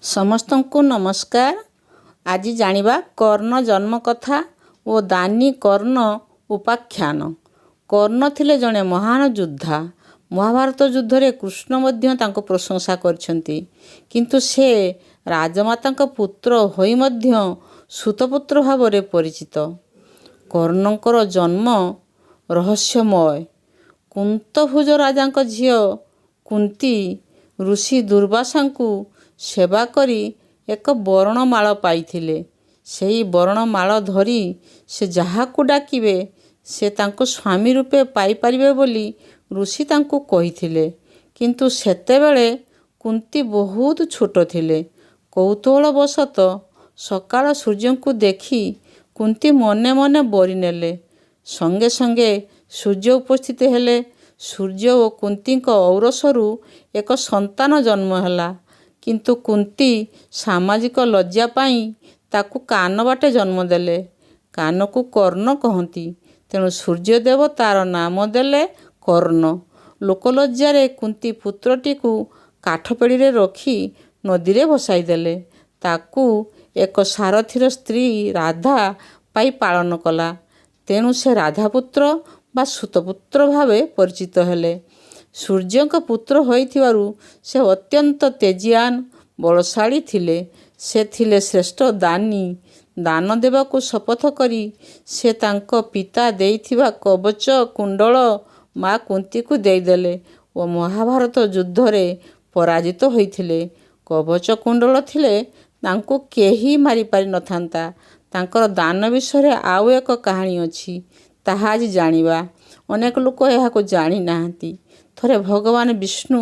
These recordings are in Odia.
ସମସ୍ତଙ୍କୁ ନମସ୍କାର। ଆଜି ଜାଣିବା କର୍ଣ୍ଣ ଜନ୍ମ କଥା ଓ ଦାନୀ କର୍ଣ୍ଣ ଉପାଖ୍ୟାନ। କର୍ଣ୍ଣ ଥିଲେ ଜଣେ ମହାନ ଯୋଦ୍ଧା। ମହାଭାରତ ଯୁଦ୍ଧରେ କୃଷ୍ଣ ମଧ୍ୟ ତାଙ୍କୁ ପ୍ରଶଂସା କରିଛନ୍ତି। କିନ୍ତୁ ସେ ରାଜମାତାଙ୍କ ପୁତ୍ର ହୋଇ ମଧ୍ୟ ସୁତପୁତ୍ର ଭାବରେ ପରିଚିତ। କର୍ଣ୍ଣଙ୍କର ଜନ୍ମ ରହସ୍ୟମୟ। କୁନ୍ତଭୁଜ ରାଜାଙ୍କ ଝିଅ କୁନ୍ତୀ ଋଷି ଦୁର୍ବାସାଙ୍କୁ ସେବା କରି ଏକ ବରଣମାଳ ପାଇଥିଲେ। ସେହି ବରଣମାଳ ଧରି ସେ ଯାହାକୁ ଡାକିବେ ସେ ତାଙ୍କୁ ସ୍ୱାମୀ ରୂପେ ପାଇପାରିବେ ବୋଲି ଋଷି ତାଙ୍କୁ କହିଥିଲେ। କିନ୍ତୁ ସେତେବେଳେ କୁନ୍ତୀ ବହୁତ ଛୋଟ ଥିଲେ। କୌତୂହଳବଶତଃ ସକାଳ ସୂର୍ଯ୍ୟଙ୍କୁ ଦେଖି କୁନ୍ତୀ ମନେ ମନେ ବରି ନେଲେ। ସଙ୍ଗେ ସଙ୍ଗେ ସୂର୍ଯ୍ୟ ଉପସ୍ଥିତ ହେଲେ। ସୂର୍ଯ୍ୟ ଓ କୁନ୍ତୀଙ୍କ ଔରସରୁ ଏକ ସନ୍ତାନ ଜନ୍ମ ହେଲା। କିନ୍ତୁ କୁନ୍ତୀ ସାମାଜିକ ଲଜ୍ଜା ପାଇଁ ତାକୁ କାନ ବାଟେ ଜନ୍ମ ଦେଲେ। କାନକୁ କର୍ଣ୍ଣ କହନ୍ତି। ତେଣୁ ସୂର୍ଯ୍ୟଦେବ ତାର ନାମ ଦେଲେ କର୍ଣ୍ଣ। ଲୋକଲଜ୍ଜାରେ କୁନ୍ତୀ ପୁତ୍ରଟିକୁ କାଠପେଡ଼ିରେ ରଖି ନଦୀରେ ଭସାଇ ଦେଲେ। ତାକୁ ଏକ ସାରଥୀର ସ୍ତ୍ରୀ ରାଧା ପାଇ ପାଳନ କଲା। ତେଣୁ ସେ ରାଧାପୁତ୍ର ବା ସୁତପୁତ୍ର ଭାବେ ପରିଚିତ ହେଲେ। ସୂର୍ଯ୍ୟଙ୍କ ପୁତ୍ର ହୋଇଥିବାରୁ ସେ ଅତ୍ୟନ୍ତ ତେଜିଆନ ବଳଶାଳୀ ଥିଲେ। ସେ ଥିଲେ ଶ୍ରେଷ୍ଠ ଦାନୀ। ଦାନ ଦେବାକୁ ଶପଥ କରି ସେ ତାଙ୍କ ପିତା ଦେଇଥିବା କବଚ କୁଣ୍ଡଳ ମା କୁନ୍ତୀକୁ ଦେଇଦେଲେ ଓ ମହାଭାରତ ଯୁଦ୍ଧରେ ପରାଜିତ ହୋଇଥିଲେ। କବଚ କୁଣ୍ଡଳ ଥିଲେ ତାଙ୍କୁ କେହି ମାରିପାରି ନଥାନ୍ତା। ତାଙ୍କର ଦାନ ବିଷୟରେ ଆଉ ଏକ କାହାଣୀ ଅଛି। ତାହା ଆଜି ଜାଣିବା। ଅନେକ ଲୋକ ଏହାକୁ ଜାଣିନାହାନ୍ତି। ଥରେ ଭଗବାନ ବିଷ୍ଣୁ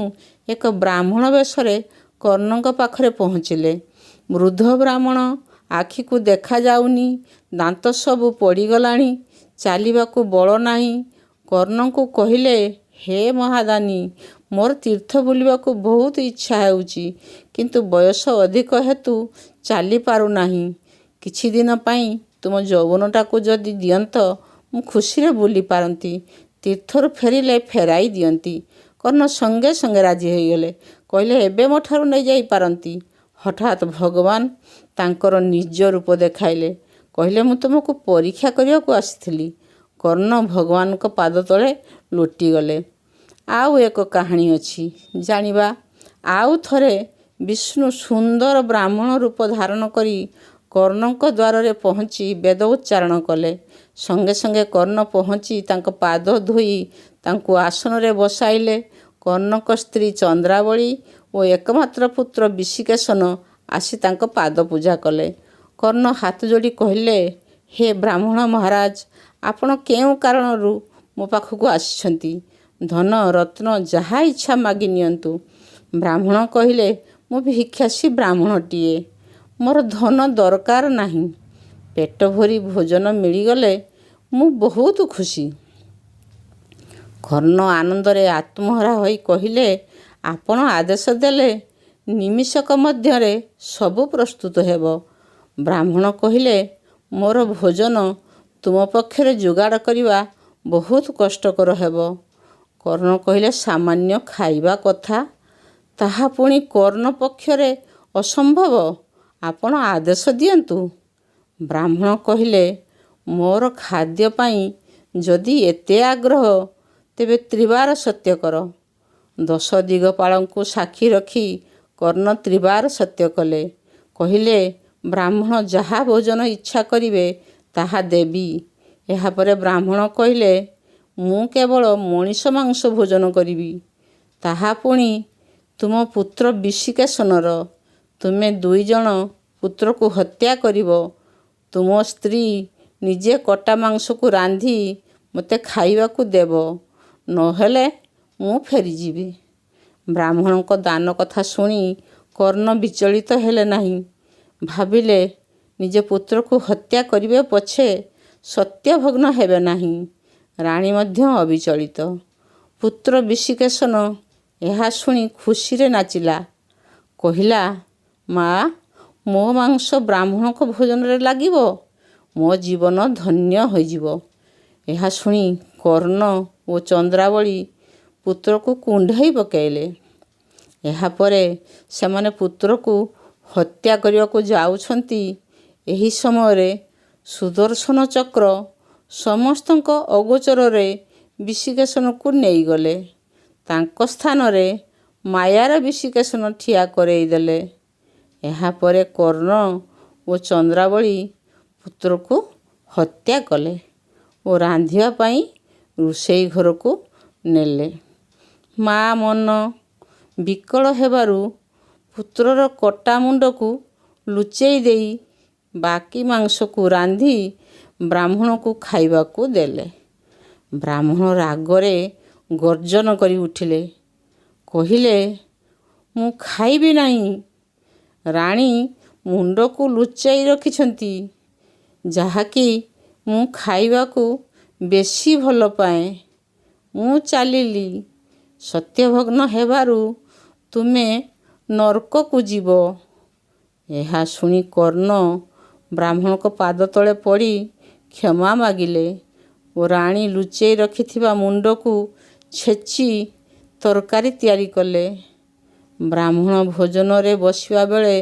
ଏକ ବ୍ରାହ୍ମଣ ବେଶରେ କର୍ଣ୍ଣଙ୍କ ପାଖରେ ପହଞ୍ଚିଲେ। ବୃଦ୍ଧ ବ୍ରାହ୍ମଣ। ଆଖିକୁ ଦେଖାଯାଉନି। ଦାନ୍ତ ସବୁ ପଡ଼ିଗଲାଣି। ଚାଲିବାକୁ ବଳ ନାହିଁ। କର୍ଣ୍ଣଙ୍କୁ କହିଲେ, ହେ ମହାଦାନୀ, ମୋର ତୀର୍ଥ ବୁଲିବାକୁ ବହୁତ ଇଚ୍ଛା ହେଉଛି। କିନ୍ତୁ ବୟସ ଅଧିକ ହେତୁ ଚାଲିପାରୁନାହିଁ। କିଛି ଦିନ ପାଇଁ ତୁମ ଯୌବନଟାକୁ ଯଦି ଦିଅନ୍ତ ମୁଁ ଖୁସିରେ ବୁଲି ପାରନ୍ତି। ତୀର୍ଥରୁ ଫେରିଲେ ଫେରାଇ ଦିଅନ୍ତି। କର୍ଣ୍ଣ ସଙ୍ଗେ ସଙ୍ଗେ ରାଜି ହୋଇଗଲେ। କହିଲେ, ଏବେ ମୋ ଠାରୁ ନେଇଯାଇପାରନ୍ତି। ହଠାତ୍ ଭଗବାନ ତାଙ୍କର ନିଜ ରୂପ ଦେଖାଇଲେ। କହିଲେ, ମୁଁ ତୁମକୁ ପରୀକ୍ଷା କରିବାକୁ ଆସିଥିଲି। କର୍ଣ୍ଣ ଭଗବାନଙ୍କ ପାଦ ତଳେ ଲୋଟିଗଲେ। ଆଉ ଏକ କାହାଣୀ ଅଛି, ଜାଣିବା। ଆଉ ଥରେ ବିଷ୍ଣୁ ସୁନ୍ଦର ବ୍ରାହ୍ମଣ ରୂପ ଧାରଣ କରି କର୍ଣ୍ଣଙ୍କ ଦ୍ୱାରରେ ପହଞ୍ଚି ବେଦ ଉଚ୍ଚାରଣ କଲେ। ସଙ୍ଗେ ସଙ୍ଗେ କର୍ଣ୍ଣ ପହଞ୍ଚି ତାଙ୍କ ପାଦ ଧୋଇ ତାଙ୍କୁ ଆସନରେ ବସାଇଲେ। କର୍ଣ୍ଣଙ୍କ ସ୍ତ୍ରୀ ଚନ୍ଦ୍ରାବଳୀ ଓ ଏକମାତ୍ର ପୁତ୍ର ବିଶିକେଶନ ଆସି ତାଙ୍କ ପାଦ ପୂଜା କଲେ। କର୍ଣ୍ଣ ହାତ ଯୋଡ଼ି କହିଲେ, ହେ ବ୍ରାହ୍ମଣ ମହାରାଜ, ଆପଣ କେଉଁ କାରଣରୁ ମୋ ପାଖକୁ ଆସିଛନ୍ତି? ଧନ ରତ୍ନ ଯାହା ଇଚ୍ଛା ମାଗି ନିଅନ୍ତୁ। ବ୍ରାହ୍ମଣ କହିଲେ, ମୁଁ ଭିକ୍ଷାସୀ ବ୍ରାହ୍ମଣଟିଏ। ମୋର ଧନ ଦରକାର ନାହିଁ। ପେଟ ଭରି ଭୋଜନ ମିଳିଗଲେ ମୁଁ ବହୁତ ଖୁସି। କର୍ଣ୍ଣ ଆନନ୍ଦରେ ଆତ୍ମହରା ହୋଇ କହିଲେ, ଆପଣ ଆଦେଶ ଦେଲେ ନିମିଷକ ମଧ୍ୟରେ ସବୁ ପ୍ରସ୍ତୁତ ହେବ। ବ୍ରାହ୍ମଣ କହିଲେ, ମୋର ଭୋଜନ ତୁମ ପକ୍ଷରେ ଯୋଗାଡ଼ କରିବା ବହୁତ କଷ୍ଟକର ହେବ। କର୍ଣ୍ଣ କହିଲେ, ସାମାନ୍ୟ ଖାଇବା କଥା, ତାହା ପୁଣି କର୍ଣ୍ଣ ପକ୍ଷରେ ଅସମ୍ଭବ। ଆପଣ ଆଦେଶ ଦିଅନ୍ତୁ। ବ୍ରାହ୍ମଣ କହିଲେ, ମୋର ଖାଦ୍ୟ ପାଇଁ ଯଦି ଏତେ ଆଗ୍ରହ ତେବେ ତ୍ରିବାର ସତ୍ୟ କର। 10 ଦିଗପାଳଙ୍କୁ ସାକ୍ଷୀ ରଖି କର୍ଣ୍ଣ ତ୍ରିବାର ସତ୍ୟ କଲେ। କହିଲେ, ବ୍ରାହ୍ମଣ ଯାହା ଭୋଜନ ଇଚ୍ଛା କରିବେ ତାହା ଦେବି। ଏହାପରେ ବ୍ରାହ୍ମଣ କହିଲେ, ମୁଁ କେବଳ ମଣିଷ ମାଂସ ଭୋଜନ କରିବି। ତାହା ପୁଣି ତୁମ ପୁତ୍ର ବିଶିକେଶନର। ତୁମେ 2 ଜଣ ପୁତ୍ରକୁ ହତ୍ୟା କରିବ। ତୁମ ସ୍ତ୍ରୀ ନିଜେ କଟା ମାଂସକୁ ରାନ୍ଧି ମୋତେ ଖାଇବାକୁ ଦେବ। ନହେଲେ ମୁଁ ଫେରିଯିବି। ବ୍ରାହ୍ମଣଙ୍କ ଦାନ କଥା ଶୁଣି କର୍ଣ୍ଣ ବିଚଳିତ ହେଲେ ନାହିଁ। ଭାବିଲେ, ନିଜ ପୁତ୍ରକୁ ହତ୍ୟା କରିବେ ପଛେ ସତ୍ୟଭଗ୍ନ ହେବେ ନାହିଁ। ରାଣୀ ମଧ୍ୟ ଅବିଚଳିତ। ପୁତ୍ର ବିଶିକେଶନ ଏହା ଶୁଣି ଖୁସିରେ ନାଚିଲା। କହିଲା, ମା, ମୋ ମାଂସ ବ୍ରାହ୍ମଣଙ୍କ ଭୋଜନରେ ଲାଗିବ। ମୋ ଜୀବନ ଧନ୍ୟ ହୋଇଯିବ। ଏହା ଶୁଣି କର୍ଣ୍ଣ ଓ ଚନ୍ଦ୍ରାବଳୀ ପୁତ୍ରକୁ କୁଣ୍ଢାଇ ପକାଇଲେ। ଏହାପରେ ସେମାନେ ପୁତ୍ରକୁ ହତ୍ୟା କରିବାକୁ ଯାଉଛନ୍ତି। ଏହି ସମୟରେ ସୁଦର୍ଶନ ଚକ୍ର ସମସ୍ତଙ୍କ ଅଗୋଚରରେ ବିଶିକେଶନକୁ ନେଇଗଲେ। ତାଙ୍କ ସ୍ଥାନରେ ମାୟାର ବିଶିକେଶନ ଠିଆ କରେଇଦେଲେ। ଏହାପରେ କର୍ଣ୍ଣ ଓ ଚନ୍ଦ୍ରାବଳୀ ପୁତ୍ରକୁ ହତ୍ୟା କଲେ ଓ ରାନ୍ଧିବା ପାଇଁ ରୋଷେଇ ଘରକୁ ନେଲେ। ମା ମନ ବିକଳ ହେବାରୁ ପୁତ୍ରର କଟା ମୁଣ୍ଡକୁ ଲୁଚେଇ ଦେଇ ବାକି ମାଂସକୁ ରାନ୍ଧି ବ୍ରାହ୍ମଣକୁ ଖାଇବାକୁ ଦେଲେ। ବ୍ରାହ୍ମଣ ରାଗରେ ଗର୍ଜନ କରି ଉଠିଲେ। କହିଲେ, ମୁଁ ଖାଇବି ନାହିଁ। ରାଣୀ ମୁଣ୍ଡକୁ ଲୁଚାଇ ରଖିଛନ୍ତି, ଯାହାକି ମୁଁ ଖାଇବାକୁ ବେଶୀ ଭଲ ପାଏ। ମୁଁ ଚାଲିଲି, ସତ୍ୟଭଗ୍ନ ହେବାରୁ ତୁମେ ନର୍କକୁ ଯିବ। ଏହା ଶୁଣି କର୍ଣ୍ଣ ବ୍ରାହ୍ମଣଙ୍କ ପାଦ ତଳେ ପଡ଼ି କ୍ଷମା ମାଗିଲେ ଓ ରାଣୀ ଲୁଚେଇ ରଖିଥିବା ମୁଣ୍ଡକୁ ଛେଚି ତରକାରୀ ତିଆରି କଲେ। ବ୍ରାହ୍ମଣ ଭୋଜନରେ ବସିବା ବେଳେ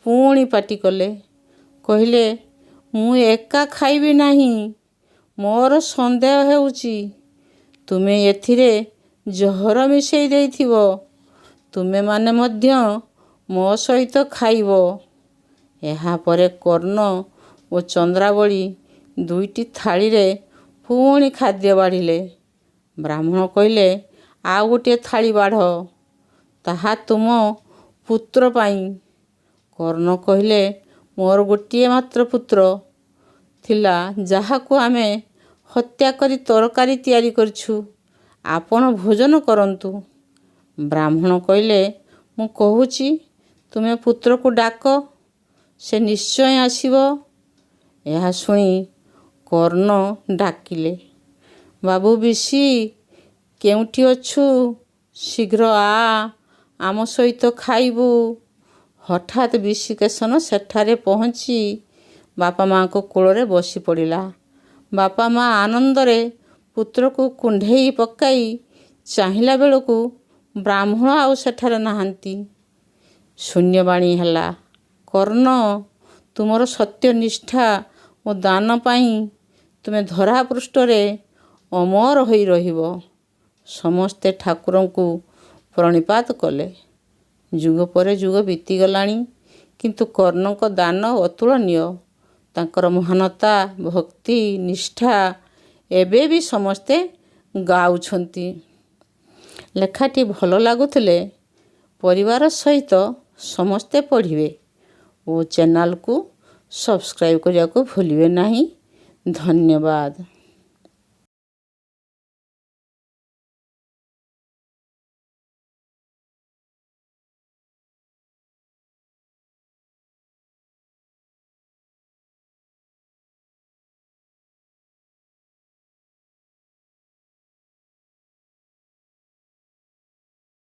ପୁଣି ପାଟି କଲେ। କହିଲେ, ମୁଁ ଏକା ଖାଇବି ନାହିଁ। ମୋର ସନ୍ଦେହ ହେଉଛି ତୁମେ ଏଥିରେ ଜହର ମିଶେଇ ଦେଇଥିବ। ତୁମେମାନେ ମଧ୍ୟ ମୋ ସହିତ ଖାଇବ। ଏହାପରେ କର୍ଣ୍ଣ ଓ ଚନ୍ଦ୍ରାବଳୀ ଦୁଇଟି ଥାଳିରେ ପୁଣି ଖାଦ୍ୟ ବାଢ଼ିଲେ। ବ୍ରାହ୍ମଣ କହିଲେ, ଆଉ ଗୋଟିଏ ଥାଳି ବାଢ଼, ତାହା ତୁମ ପୁତ୍ର ପାଇଁ। କର୍ଣ୍ଣ କହିଲେ, ମୋର ଗୋଟିଏ ମାତ୍ର ପୁତ୍ର ଥିଲା, ଯାହାକୁ ଆମେ ହତ୍ୟା କରି ତରକାରୀ ତିଆରି କରିଛୁ। ଆପଣ ଭୋଜନ କରନ୍ତୁ। ବ୍ରାହ୍ମଣ କହିଲେ, ମୁଁ କହୁଛି, ତୁମେ ପୁତ୍ରକୁ ଡାକ, ସେ ନିଶ୍ଚୟ ଆସିବ। ଏହା ଶୁଣି କର୍ଣ୍ଣ ଡାକିଲେ, ବାବୁ ବିଶି, କେଉଁଠି ଅଛୁ? ଶୀଘ୍ର ଆ, ଆମ ସହିତ ଖାଇବୁ। ହଠାତ୍ ବିଶିକେଶନ ସେଠାରେ ପହଞ୍ଚି ବାପା ମାଆଙ୍କ କୋଳରେ ବସି ପଡ଼ିଲା। ବାପା ମା ଆନନ୍ଦରେ ପୁତ୍ରକୁ କୁଣ୍ଢେଇ ପକାଇ ଚାହିଁଲା ବେଳକୁ ବ୍ରାହ୍ମଣ ଆଉ ସେଠାରେ ନାହାନ୍ତି। ଶୂନ୍ୟବାଣୀ ହେଲା, କର୍ଣ୍ଣ, ତୁମର ସତ୍ୟନିଷ୍ଠା ଓ ଦାନ ପାଇଁ ତୁମେ ଧରାପୃଷ୍ଠରେ ଅମର ହୋଇ ରହିବ। ସମସ୍ତେ ଠାକୁରଙ୍କୁ ପ୍ରଣିପାତ କଲେ। ଯୁଗ ପରେ ଯୁଗ ବିତିଗଲାଣି, କିନ୍ତୁ କର୍ଣ୍ଣଙ୍କ ଦାନ ଅତୁଳନୀୟ। ତାଙ୍କର ମହାନତା, ଭକ୍ତି, ନିଷ୍ଠା ଏବେ ବି ସମସ୍ତେ ଗାଉଛନ୍ତି। ଲେଖାଟି ଭଲ ଲାଗୁଥିଲେ ପରିବାର ସହିତ ସମସ୍ତେ ପଢ଼ିବେ ଓ ଚ୍ୟାନେଲକୁ ସବସ୍କ୍ରାଇବ୍ କରିବାକୁ ଭୁଲିବେ ନାହିଁ। ଧନ୍ୟବାଦ।